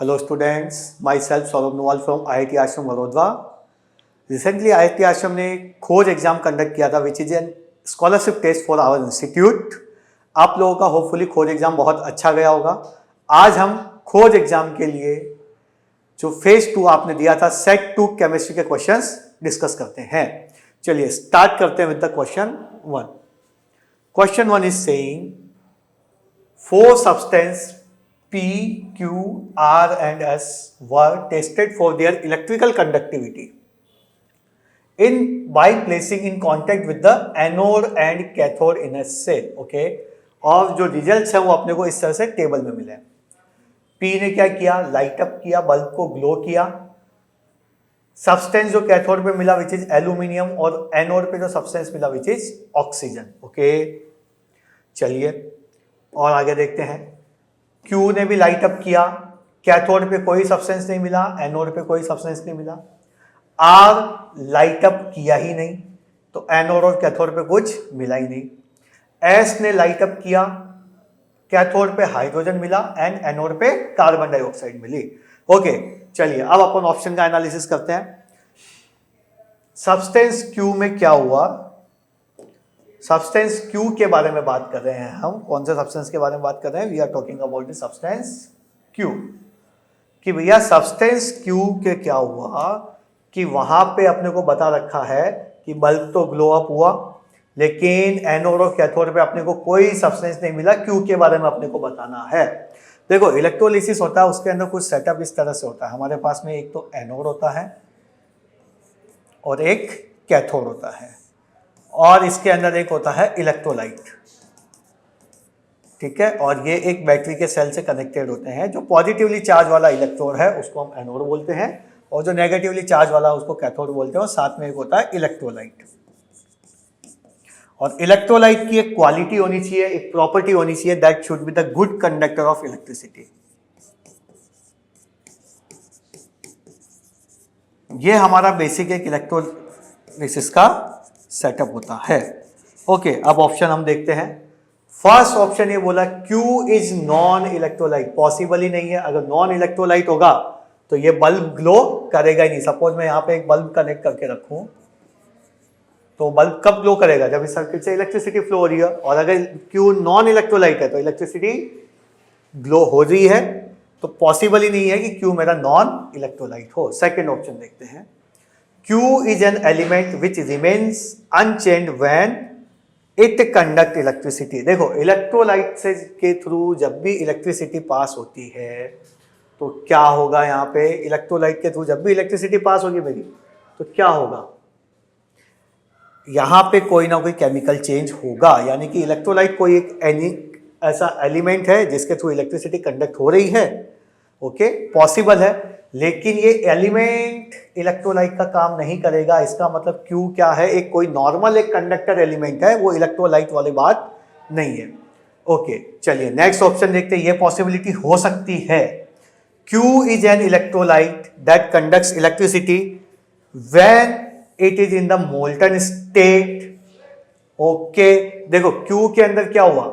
Hello students, myself Saurabh Nawal from IIT Ashram Vadodara. Recently IIT Ashram ने खोज exam conduct किया था which is an scholarship test for our institute. आप लोगों का hopefully खोज एग्जाम बहुत अच्छा गया होगा. आज हम खोज एग्जाम के लिए जो फेज 2 आपने दिया था सेट 2 केमिस्ट्री के क्वेश्चंस डिस्कस करते हैं. चलिए स्टार्ट करते हैं with the question 1. Question 1 is saying 4 substances P, Q, R and S were tested for their electrical conductivity by placing in contact with the anode and cathode in a cell. Okay? और जो results हैं वो अपने को इस तरह से table में मिले. P ने क्या किया, लाइट अप किया, बल्ब को ग्लो किया. सब्सटेंस जो कैथोड पे मिला विच इज एल्यूमिनियम और एनोड पे जो सब्सटेंस मिला विच इज ऑक्सीजन. ओके, चलिए और आगे देखते हैं. Q ने भी लाइट अप किया, कैथोड पे कोई सब्सटेंस नहीं मिला, एनोड पे कोई सब्सटेंस नहीं मिला. R लाइट अप किया ही नहीं, तो एनोड और कैथोड पे कुछ मिला ही नहीं. S ने लाइट अप किया, कैथोड पे हाइड्रोजन मिला एंड एनोड पे कार्बन डाइऑक्साइड मिली. ओके, चलिए अब अपन ऑप्शन का एनालिसिस करते हैं. सब्सटेंस Q में क्या हुआ, सब्सटेंस Q के बारे में बात कर रहे हैं हम. कौन से सब्सटेंस के बारे में बात कर रहे हैं? We are talking about the substance Q. कि भैया सब्सटेंस Q के क्या हुआ कि वहां पे अपने को बता रखा है कि बल्ब तो ग्लो अप हुआ, लेकिन एनोड और कैथोड पे अपने को कोई सब्सटेंस नहीं मिला. Q के बारे में अपने को बताना है. देखो इलेक्ट्रोलिसिस होता है, उसके अंदर कुछ सेटअप इस तरह से होता है. हमारे पास में एक तो एनोड होता है और एक कैथोड होता है, और इसके अंदर एक होता है इलेक्ट्रोलाइट. ठीक है, और ये एक बैटरी के सेल से कनेक्टेड होते हैं. जो पॉजिटिवली चार्ज वाला इलेक्ट्रोड है उसको हम एनोड बोलते हैं, और जो नेगेटिवली चार्ज वाला उसको कैथोड बोलते हैं. और साथ में एक होता है इलेक्ट्रोलाइट. और इलेक्ट्रोलाइट की एक क्वालिटी होनी चाहिए, एक प्रॉपर्टी होनी चाहिए, that should be the good conductor of electricity. ये हमारा बेसिक एक इलेक्ट्रोलिसिस का सेटअप होता है. ओके, अब ऑप्शन हम देखते हैं. फर्स्ट ऑप्शन ये बोला Q is non electrolyte. Possible ही नहीं है. अगर नॉन इलेक्ट्रोलाइट होगा तो ये बल्ब ग्लो करेगा ही नहीं. सपोज मैं यहां पे एक बल्ब कनेक्ट करके रखूं तो बल्ब कब ग्लो करेगा? जब इस सर्किट से इलेक्ट्रिसिटी फ्लो हो रही है. और अगर Q नॉन इलेक्ट्रोलाइट है तो इलेक्ट्रिसिटी ग्लो हो रही है, तो पॉसिबल ही नहीं है कि Q मेरा नॉन इलेक्ट्रोलाइट हो. सेकेंड ऑप्शन देखते हैं. Q is an element which remains unchanged when it conduct electricity. देखो इलेक्ट्रोलाइट से के थ्रू जब भी इलेक्ट्रिसिटी पास होती है तो क्या होगा? यहाँ पे इलेक्ट्रोलाइट के थ्रू जब भी इलेक्ट्रिसिटी पास होगी मेरी तो क्या होगा? यहाँ पे कोई ना कोई केमिकल चेंज होगा. यानी कि इलेक्ट्रोलाइट कोई एक ऐसा एलिमेंट है जिसके थ्रू इलेक्ट्रिसिटी कंडक्ट हो रही है. ओके, पॉसिबल है, लेकिन ये एलिमेंट इलेक्ट्रोलाइट का काम नहीं करेगा. इसका मतलब Q क्या है? एक कोई नॉर्मल एक कंडक्टर एलिमेंट है, वो इलेक्ट्रोलाइट वाली बात नहीं है. ओके, चलिए नेक्स्ट ऑप्शन देखते हैं. ये पॉसिबिलिटी हो सकती है. Q is an electrolyte that conducts electricity when it is in the molten state. Okay, देखो Q के अंदर क्या हुआ?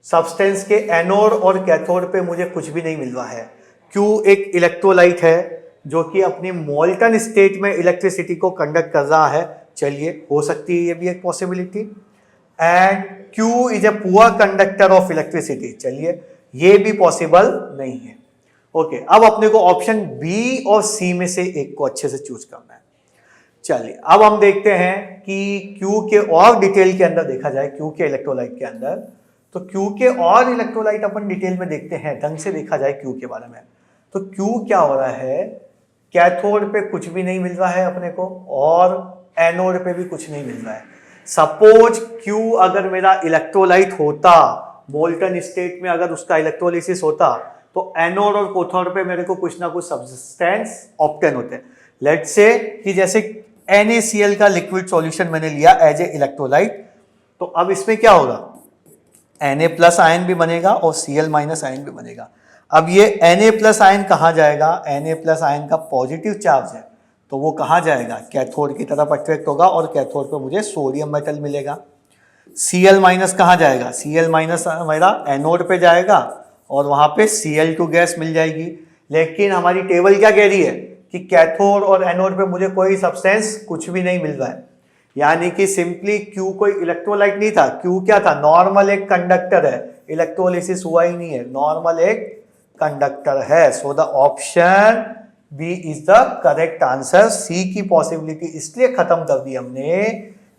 सब्सटेंस के एनोड और कैथोड पे मुझे कुछ भी नहीं मिल रहा है. Q एक इलेक्ट्रोलाइट है जो कि अपनी मोल्टन स्टेट में इलेक्ट्रिसिटी को कंडक्ट कर रहा है. चलिए, हो सकती है ये भी एक possibility. And Q is a poor conductor of electricity. चलिए, ये भी पॉसिबल नहीं है. ओके, अब अपने को ऑप्शन बी और सी में से एक को अच्छे से चूज करना है. चलिए अब हम देखते हैं कि Q के और डिटेल के अंदर देखा जाए, Q के इलेक्ट्रोलाइट के अंदर, तो Q के और इलेक्ट्रोलाइट अपन डिटेल में देखते हैं, ढंग से देखा जाए Q के बारे में. तो Q क्या हो रहा है? कैथोड पे कुछ भी नहीं मिल रहा है अपने को, और एनोड पे भी कुछ नहीं मिल रहा है. सपोज Q अगर मेरा इलेक्ट्रोलाइट होता, मोल्टन स्टेट में अगर उसका इलेक्ट्रोलिसिस होता, तो एनोड और कैथोड पे मेरे को कुछ ना कुछ सब्सटेंस ऑब्टेन होते हैं. लेट्स से कि जैसे NaCl का लिक्विड सॉल्यूशन मैंने लिया एज ए इलेक्ट्रोलाइट, तो अब इसमें क्या होगा? Na प्लस आयन भी बनेगा और Cl माइनस आयन भी बनेगा. अब ये Na प्लस आयन कहाँ जाएगा? Na प्लस आयन का पॉजिटिव चार्ज है, तो वो कहाँ जाएगा? कैथोड की तरफ अट्रैक्ट होगा और कैथोड पर मुझे सोडियम मेटल मिलेगा. Cl माइनस कहाँ जाएगा? Cl माइनस मेरा एनोड पे जाएगा और वहाँ पे Cl2 गैस मिल जाएगी. लेकिन हमारी टेबल क्या कह रही है कि कैथोड और एनोड पे मुझे कोई सब्सटेंस कुछ भी नहीं मिल रहा है, यानी कि सिंपली क्यू कोई इलेक्ट्रोलाइट नहीं था। क्यू क्या था? नॉर्मल एक कंडक्टर है, इलेक्ट्रोलिसिस हुआ ही नहीं है, नॉर्मल एक कंडक्टर है। So the option B is the correct answer. C की पॉसिबिलिटी इसलिए खत्म कर दी हमने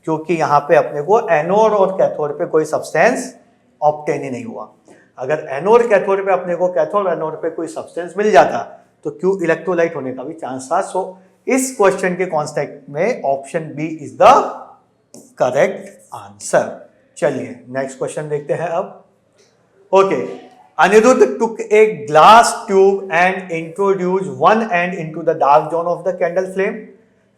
क्योंकि यहां पे अपने को एनोड और कैथोड पे कोई सब्सटेंस ऑब्टेन ही नहीं हुआ। अगर एनोड कैथोड पे अपने को कैथोड एनोड पे कोई सब्सटेंस मिल जाता तो क्यू इलेक्ट्रोलाइट होने का भी चांस था। सो इस क्वेश्चन के कॉन्टेक्स्ट में option B is the correct answer. चलिए नेक्स्ट क्वेश्चन देखते हैं अब। Okay, Anirudh took a glass tube and introduced one end into the dark zone of the candle flame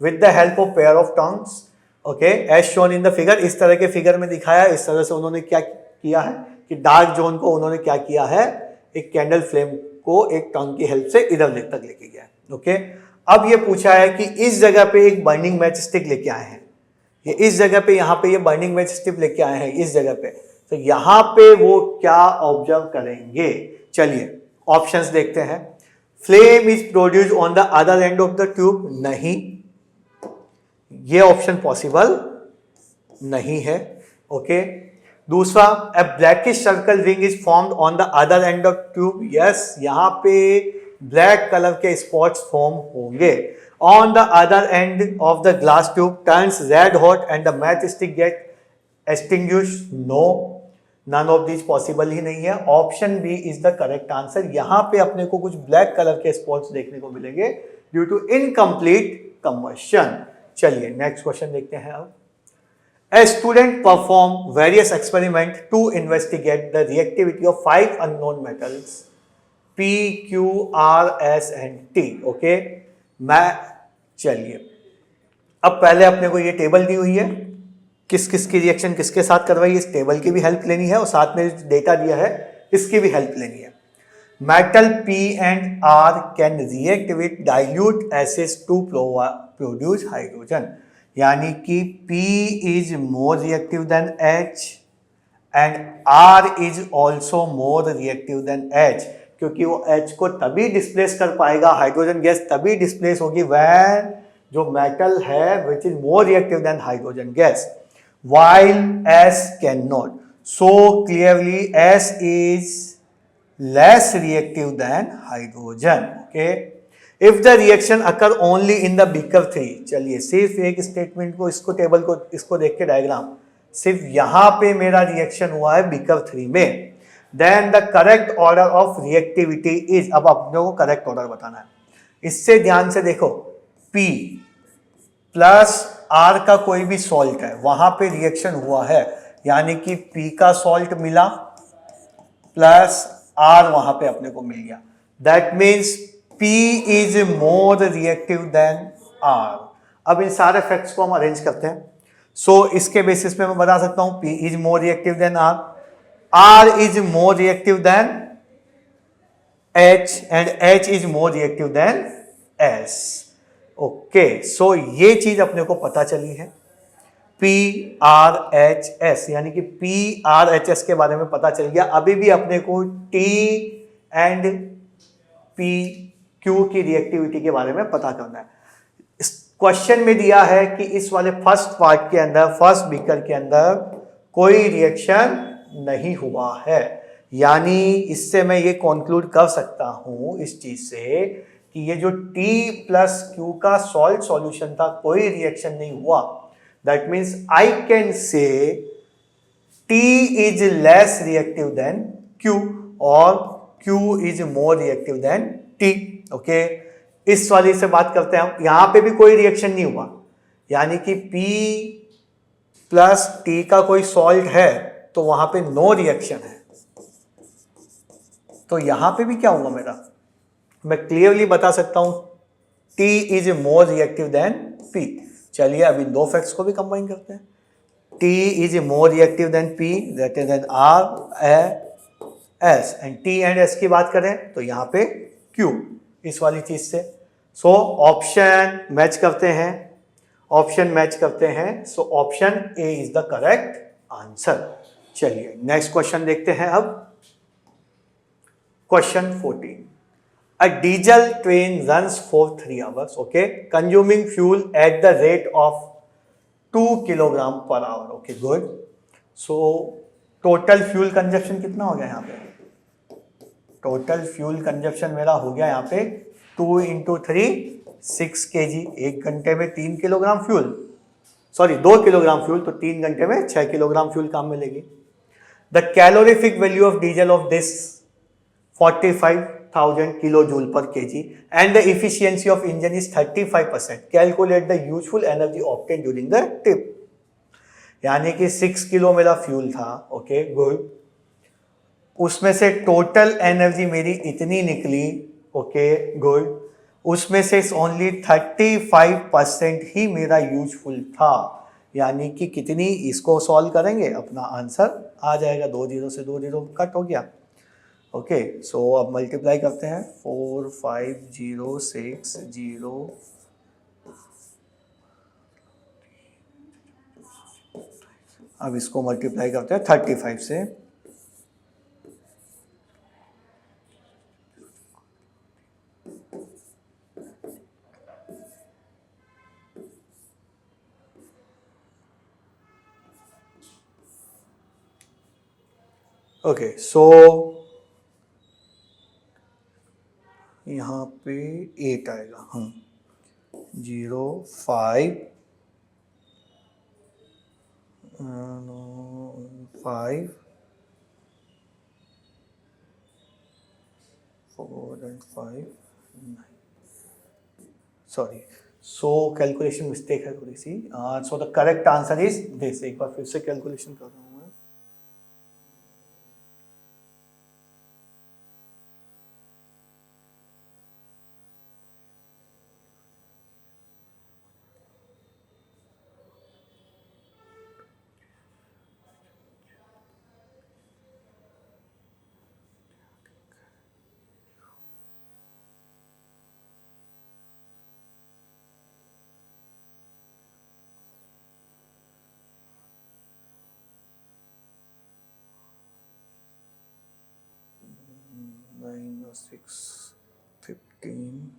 with the help of pair of tongues. Okay, as shown in the figure, इस तरह के figure में दिखाया, इस तरह से उन्होंने क्या किया है कि डार्क जोन को उन्होंने क्या किया है, एक कैंडल फ्लेम को एक टंग की हेल्प से इधर तक लेके गया। ओके, अब ये पूछा है कि इस जगह पे एक बर्निंग मैच स्टिक लेके आए हैं, ये इस जगह पे यहाँ पे ये बर्निंग मैच स्टिक लेके आए हैं इस जगह पे, तो यहाँ पे वो क्या ऑब्जर्व करेंगे? चलिए ऑप्शंस देखते हैं। Flame is produce on the other end of the tube, नहीं, ये ऑप्शन पॉसिबल नहीं है। ओके, दूसरा, a blackish circle ring is formed on the other end of tube, yes, यहाँ पे ब्लैक कलर के स्पॉट्स फॉर्म होंगे। On the other end of the glass tube turns red hot and the match stick get extinguished, no, none of this possible ही नहीं है। Option B is the correct answer. यहां पे अपने को कुछ ब्लैक कलर के स्पॉट्स देखने को मिलेंगे ड्यू टू इनकम्प्लीट कंबशन। चलिए नेक्स्ट क्वेश्चन देखते हैं अब। A student performed various experiments to investigate the reactivity of 5 unknown metals P, Q, R, S and T. Okay, चलिए अब पहले अपने को ये टेबल दी हुई है, किस किस की रिएक्शन किसके साथ करवाई, इस टेबल की भी हेल्प लेनी है और साथ में डेटा दिया है इसकी भी हेल्प लेनी है। Metal P and R can react with dilute acids to produce hydrogen, यानी कि P is more reactive than H and R is also more reactive than H, क्योंकि वो H को तभी डिस्प्लेस कर पाएगा, हाइड्रोजन गैस तभी डिस्प्लेस होगी when जो मेटल है which is more reactive than hydrogen gas, while S cannot. So clearly S is less reactive than hydrogen. Okay, if the reaction occur only in the beaker 3, चलिए सिर्फ एक statement को, इसको table को, इसको देख के डायग्राम, सिर्फ यहां पे मेरा रिएक्शन हुआ है बीकर 3 में, then the correct order of reactivity is, अब अपने को करेक्ट ऑर्डर बताना है। इससे ध्यान से देखो, P प्लस R का कोई भी सॉल्ट है, वहां पे रिएक्शन हुआ है, यानी कि P का सॉल्ट मिला प्लस R वहां पे अपने को मिल गया, that means P is more reactive than R। अब इन सारे फैक्ट्स को हम अरेंज करते हैं। सो इसके बेसिस पे मैं बता सकता हूं P is more reactive than R, R is more reactive than H and H is more reactive than S। Okay, so ये चीज अपने को पता चली है, P R H S, यानी कि P R H S के बारे में पता चल गया। अभी भी अपने को T एंड P Q की रिएक्टिविटी के बारे में पता करना है। इस क्वेश्चन में दिया है कि इस वाले फर्स्ट पार्ट के अंदर, फर्स्ट बीकर के अंदर कोई रिएक्शन नहीं हुआ है, यानी इससे मैं ये कंक्लूड कर सकता हूं इस चीज से कि ये जो T प्लस Q का सॉल्ट सॉल्यूशन था, कोई रिएक्शन नहीं हुआ। That means I can say T is less reactive than Q और Q is more reactive than T। Okay, इस वाली से बात करते हैं, यहां पे भी कोई रिएक्शन नहीं हुआ, यानी कि P प्लस T का कोई सॉल्ट है तो वहां पे नो रिएक्शन है, तो यहां पे भी क्या होगा मेरा, मैं क्लियरली बता सकता हूं T is more reactive than P। चलिए अभी दो फैक्ट्स को भी कंबाइन करते हैं, T is more reactive than P greater than R S and T and S की बात करें तो यहां पे Q, इस वाली चीज से। सो ऑप्शन मैच करते हैं, ऑप्शन मैच करते हैं, so option A is the correct answer. चलिए नेक्स्ट क्वेश्चन देखते हैं अब। Question 14, A diesel train runs for 3 hours, okay, consuming fuel at the rate of 2 kilogram per hour. Okay, good. So total fuel consumption कितना हो गया यहाँ पे? Total fuel consumption मेरा हो गया यहाँ पे 2 इंटू 3 6 kg, 1 घंटे में 3 kilogram fuel, sorry 2 kilogram fuel, तो 3 घंटे में 6 किलोग्राम फ्यूल काम मिलेगी. The calorific value of diesel of this 45,000 kilojoule per kg and the efficiency of engine is 35%. Calculate the useful energy obtained during the trip. यानी कि 6 kilo मेरा fuel था. Okay, good. उसमें से टोटल एनर्जी मेरी इतनी निकली. Okay, good. उसमें से ओनली 35% ही मेरा यूजफुल था. यानी कि कितनी, इसको सॉल्व करेंगे अपना आंसर आ जाएगा. 2 जीरो से 2 जीरो कट हो गया. ओके, सो अब मल्टीप्लाई करते हैं. 4506 अब इसको मल्टीप्लाई करते हैं 35 से. ओके, सो यहाँ पे 8 आएगा. 05 5 4 and 5 9. Sorry, so calculation mistake है थोड़ी सी. So the correct answer is this. एक बार फिर से कैलकुलेशन कर रहा हूँ मैं. Six 15.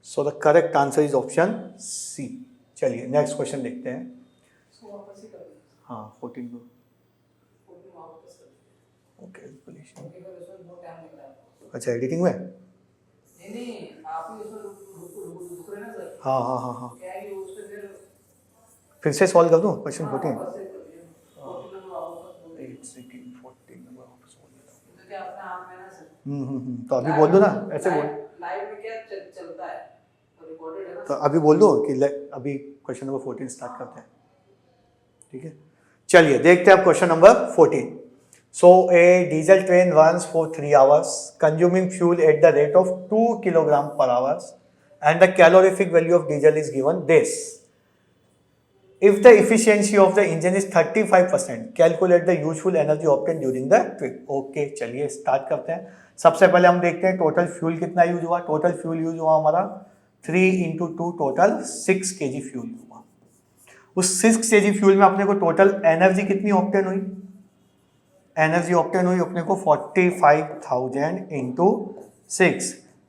So the correct answer is option C. चलिए नेक्स्ट क्वेश्चन देखते हैं. हाँ 14 को कैलकुलेशन. अच्छा, एडिटिंग में. हाँ हाँ हाँ हाँ, फिर से सॉल्व कर दूँ क्वेश्चन 14. तो अभी बोल दो ना, ऐसे बोल. लाइव में क्या चलता है, रिकॉर्डेड है ना. तो अभी बोल दो कि अभी क्वेश्चन नंबर 14 स्टार्ट करते हैं. ठीक है, चलिए देखते हैं अब question number 14. So A diesel train runs for 3 hours consuming fuel at the rate of 2 kilogram पर hours and the calorific value of diesel is given this. If the efficiency of the engine is 35%, calculate the useful energy obtained during the trip. Okay, चलिए start करते हैं. सबसे पहले हम देखते हैं total fuel कितना यूज हुआ. टोटल फ्यूल यूज हुआ हमारा 3 इंटू 2, टोटल 6 kg फ्यूल हुआ. उस 6 kg फ्यूल में अपने को टोटल एनर्जी कितनी ऑब्टेन हुई. एनर्जी ऑब्टेन हुई अपने को 45,000 into 6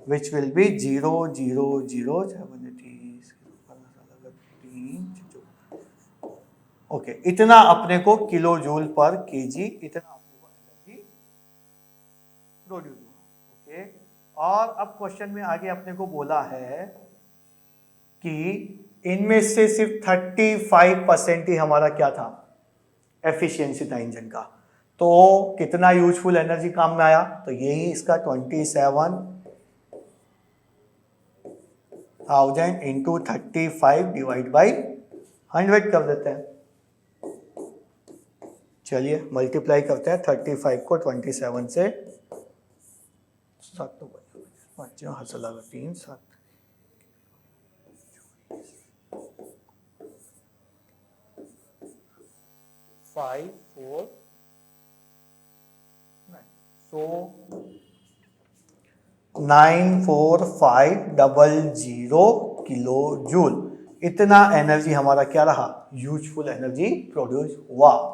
which will be 0.007. Okay, इतना अपने को किलो जूल पर केजी, इतना अपने को एनर्जी प्रोड्यूस हुआ. ओके, और अब क्वेश्चन में आगे अपने को बोला है कि इनमें से सिर्फ 35% ही हमारा क्या था, एफिशिएंसी था इंजन का. तो कितना यूजफुल एनर्जी काम में आया, तो यही इसका 27,000 इंटू 35 डिवाइड बाई 100 कर देते हैं. चलिए मल्टीप्लाई करते हैं 35 को 27 से. 7 तो 3 7 5 4 9. सो 94500 किलो जूल, इतना एनर्जी हमारा क्या रहा, यूजफुल एनर्जी प्रोड्यूस हुआ.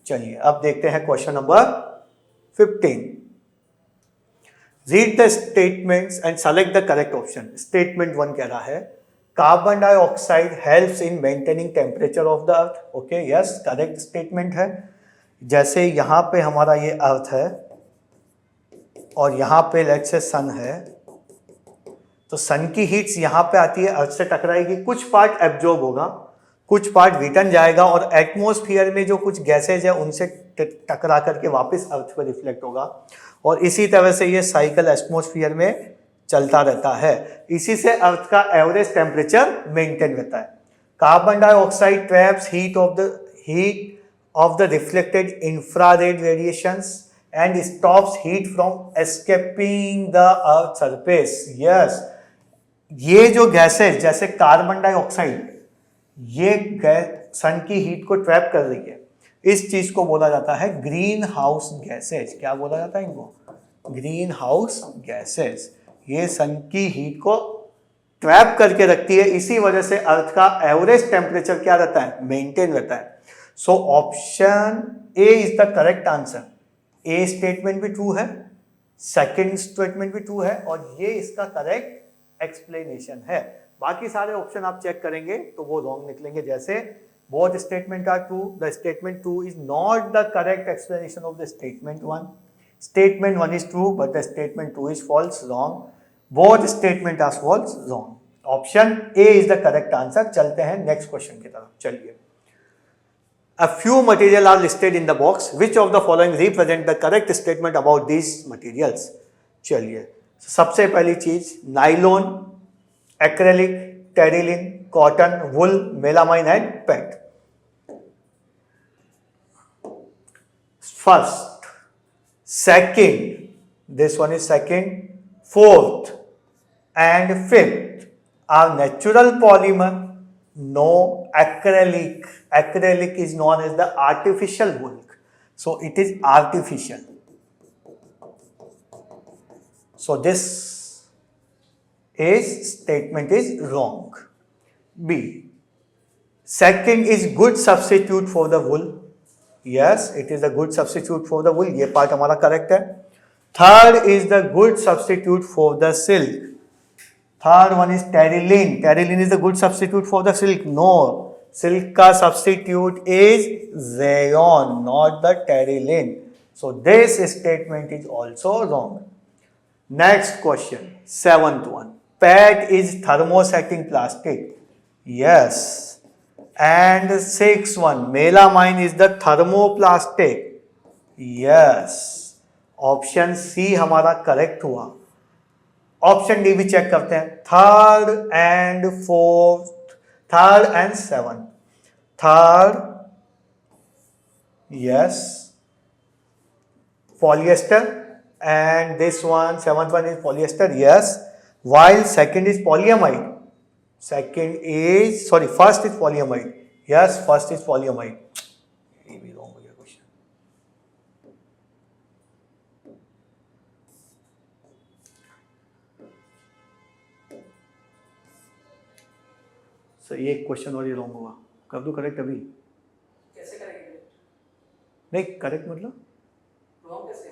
चलिए अब देखते हैं question number 15. Read the statements and select the correct option. Statement 1 कह रहा है carbon dioxide helps in maintaining temperature of the earth. Okay, yes, correct statement है। जैसे यहाँ पे हमारा ये अर्थ है और यहाँ पे लेट्स से सन है, तो सन की हीट्स यहाँ पे आती है, अर्थ से टकराएगी, कुछ पार्ट एब्जॉर्ब होगा, कुछ पार्ट रिटर्न जाएगा और एटमॉस्फेयर में जो कुछ गैसेज है उनसे टकरा करके वापस अर्थ पर रिफ्लेक्ट होगा। और इसी तरह से ये साइकिल एटमॉस्फेयर में चलता रहता है। इसी से अर्थ का एवरेज टेम्परेचर मेंटेन रहता है। Carbon dioxide traps heat of the reflected infrared radiations and stops heat from escaping the earth surface. Yes, ये जो गैसेज जैसे कार्बन डाइऑक्साइड, ये गैस सन की हीट को ट्रैप कर रही है, इस चीज को बोला जाता है ग्रीन हाउस गैसेज। क्या बोला जाता है इनको? Green house gases. ये सन की हीट को ट्रैप करके रखती है, इसी वजह से अर्थ का एवरेज टेम्परेचर क्या रहता है? मेंटेन रहता है। So option A is the correct answer. A statement भी ट्रू है, सेकंड स्टेटमेंट भी ट्रू है और ये इसका करेक्ट एक्सप्लेनेशन है। बाकी सारे ऑप्शन आप चेक करेंगे तो वो रॉन्ग निकलेंगे। जैसे both statement are true, the statement 2 is not the correct explanation of the statement 1. Statement 1 is true but the statement 2 is false, wrong. Both statement are false, wrong. Option A is the correct answer. चलते हैं next question की तरफ। चलिए, a few material are listed in the box. Which of the following represent the correct statement about these materials? चलिए, सबसे पहली चीज nylon, acrylic, Terylene, cotton, wool, melamine and PET. First, second, this one is second, fourth and fifth are natural polymer. No, acrylic. Acrylic is known as the artificial bulk. So it is artificial. So this statement is wrong. B. Second is good substitute for the wool. Yes, it is a good substitute for the wool. ये part हमारा correct है। Third is the good substitute for the silk. Third one is teriline. Teriline is the good substitute for the silk. No, silk का substitute is rayon, not the teriline. So this statement is also wrong. Next question, seventh one. PET is thermosetting plastic. Yes. And sixth one, melamine is the thermoplastic. Yes. Option C हमारा correct हुआ। Option D भी check करते हैं। Third and fourth, third and seven. Third, yes, polyester and this one, seventh one is polyester, yes, while second is polyamide. First is polyamide. Yes, first is polyamide. ये भी wrong हो गया question. Sir ये question और ये wrong हुआ, कर दो करेक्ट अभी। कैसे करेंगे? नहीं करेक्ट मतलब रॉन्ग कैसे?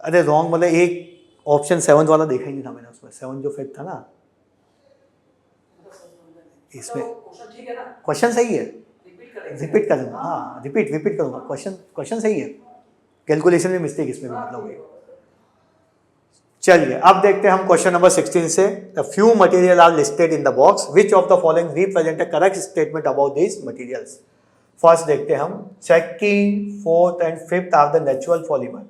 अरे रॉन्ग मतलब एक ऑप्शन सेवंथ वाला देखा ही नहीं था मैंने, उसमें सेवन जो फिफ्थ था ना, इसमें ठीक है ना, क्वेश्चन सही है। रिपीट करूँगा, हाँ रिपीट करूँगा। क्वेश्चन सही है, कैलकुलेशन में मिस्टेक इसमें भी मतलब हुई। चलिए अब देखते हैं हम क्वेश्चन नंबर 16 से। The few material are listed in the box, which of the following represent a correct statement about this materials. First देखते हैं हम, second, fourth and fifth are the natural polymer.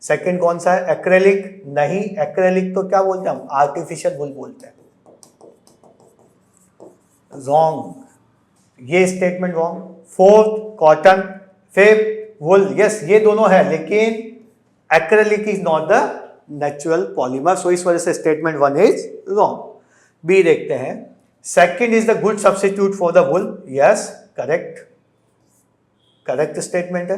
Second कौन सा है? Acrylic. नहीं, acrylic तो क्या बोलते हैं हम? आर्टिफिशियल वुल बोलते हैं। रॉन्ग, ये statement wrong. Fourth cotton, fifth wool, yes ये दोनों है, लेकिन acrylic is not the natural polymer, so इस वजह से statement one is wrong. B देखते हैं, second is the good substitute for the wool, yes correct statement है।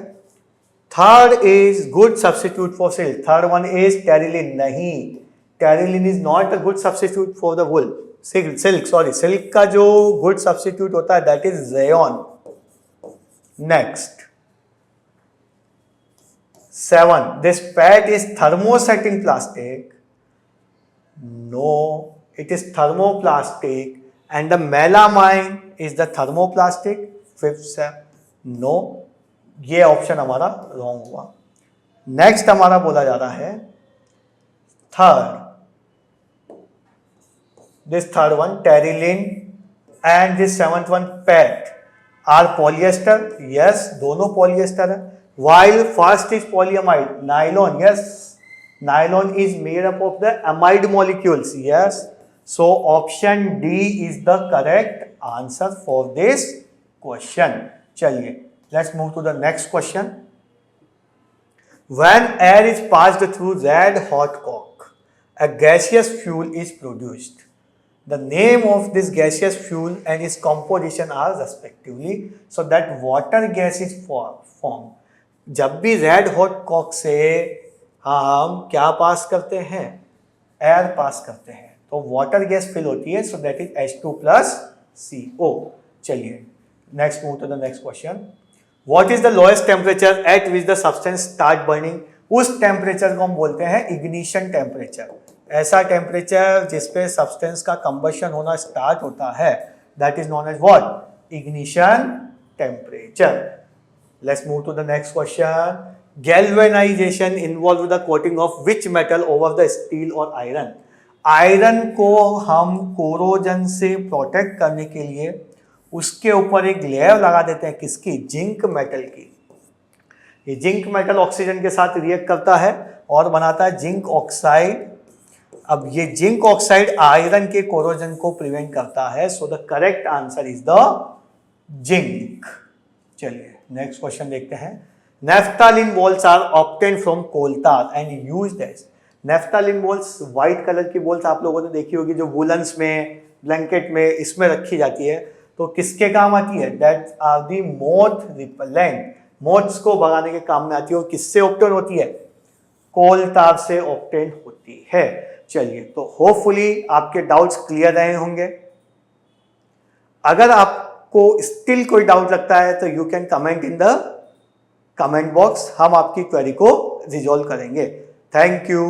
Third is good substitute for silk, third one is terylene. नहीं, terylene is not a good substitute for the wool, silk का जो good substitute होता है that is rayon. Next 7, this PET is thermosetting plastic, No, it is thermoplastic and the melamine is the thermoplastic. Fifth step, no, ये option हमारा wrong हुआ. Next हमारा बोला जा रहा है third, this third one Terilene and this seventh one PET are polyester. Yes, दोनों polyester है. While first is polyamide, nylon. Yes, nylon is made up of the amide molecules. Yes, so option D is the correct answer for this question. चलिए, let's move to the next question. When air is passed through red hot coke, a gaseous fuel is produced. The name of this gaseous fuel and its composition are respectively, so that water gas is formed. जब भी red hot Kock से हम क्या पास करते हैं, air pass करते हैं, तो वाटर गैस फिल होती है, सो दैट इज H2+CO. चलिए, next move to the next question. What is the lowest temperature at which the substance start burning? उस टेम्परेचर को हम बोलते हैं इग्निशन टेम्परेचर. ऐसा टेम्परेचर जिसपे सब्सटेंस का कंबशन होना स्टार्ट होता है, that is known as what? Ignition temperature. Let's move to the next question. Galvanization involve the coating of which metal over the steel और आयरन? आयरन को हम corrosion से प्रोटेक्ट करने के लिए उसके ऊपर एक लेयर लगा देते हैं. किसकी? जिंक मेटल की. ये जिंक मेटल ऑक्सीजन के साथ रिएक्ट करता है और बनाता है जिंक ऑक्साइड. अब ये जिंक ऑक्साइड आयरन के कोरोजन को प्रिवेंट करता है, so the correct answer is the zinc. चलिए, नेक्स्ट क्वेश्चन देखते हैं. Naphthalene balls are obtained from coal tar and used as. Naphthalene balls white colour की बॉल्स आप लोगों ने देखी होगी, जो वुलन्स में, ब्लैंकेट में, इसमें रखी जाती है. तो किसके काम आती है? That are the moth repellent. Moths को भगाने के काम में आती है. और किससे ऑब्टेन होती है? कोल टार से ऑब्टेन होती है. चलिए, तो होपफुली आपके डाउट्स क्लियर रहे होंगे. अगर आपको स्टिल कोई डाउट लगता है तो you can comment in the comment box. हम आपकी क्वेरी को रिजॉल्व करेंगे. Thank you.